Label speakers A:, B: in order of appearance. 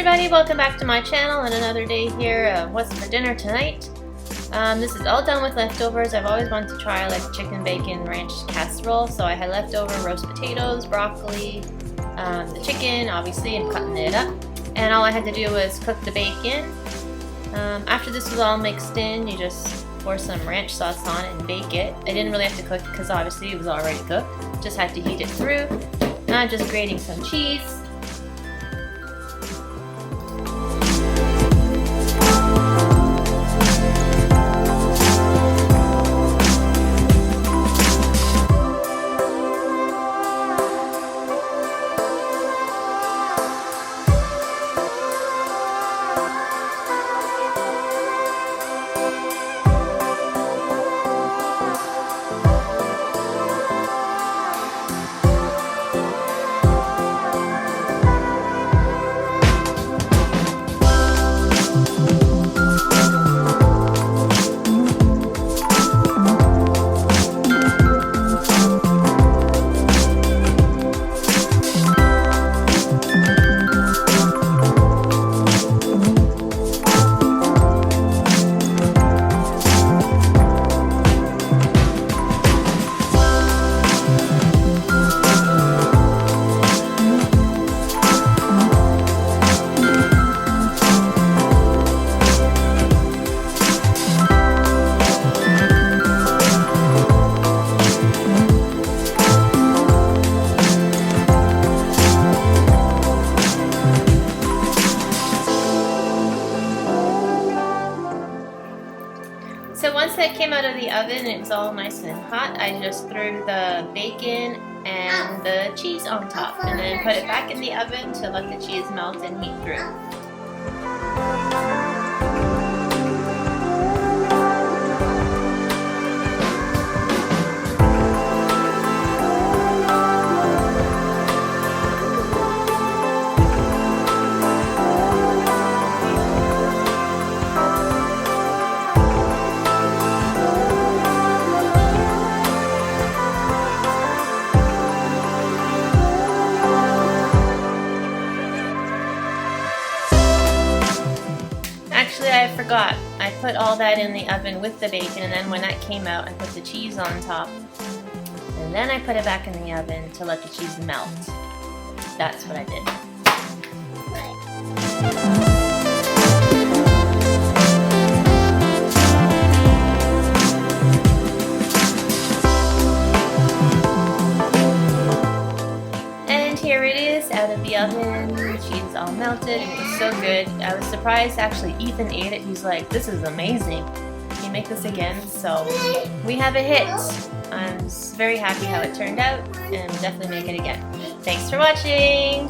A: everybody, welcome back to my channel and another day here of what's for dinner tonight. This is all done with leftovers. I've always wanted to try like chicken bacon ranch casserole, so I had leftover roast potatoes, broccoli, the chicken obviously, and cutting it up, and all I had to do was cook the bacon. After this was all mixed in, you just pour some ranch sauce on it and bake it. I didn't really have to cook because obviously it was already cooked, just had to heat it through. Now I'm just grating some cheese. So once that came out of the oven, it was all nice and hot, I just threw the bacon and the cheese on top and then put it back in the oven to let the cheese melt and heat through. Actually, I forgot. I put all that in the oven with the bacon, and then when that came out, I put the cheese on top. And then I put it back in the oven to let the cheese melt. That's what I did. And here it is, out of the oven. The cheese is all melted. It was so good. I was surprised actually Ethan ate it. He's like, this is amazing. Can you make this again? So we have a hit. I'm very happy how it turned out and definitely make it again. Thanks for watching.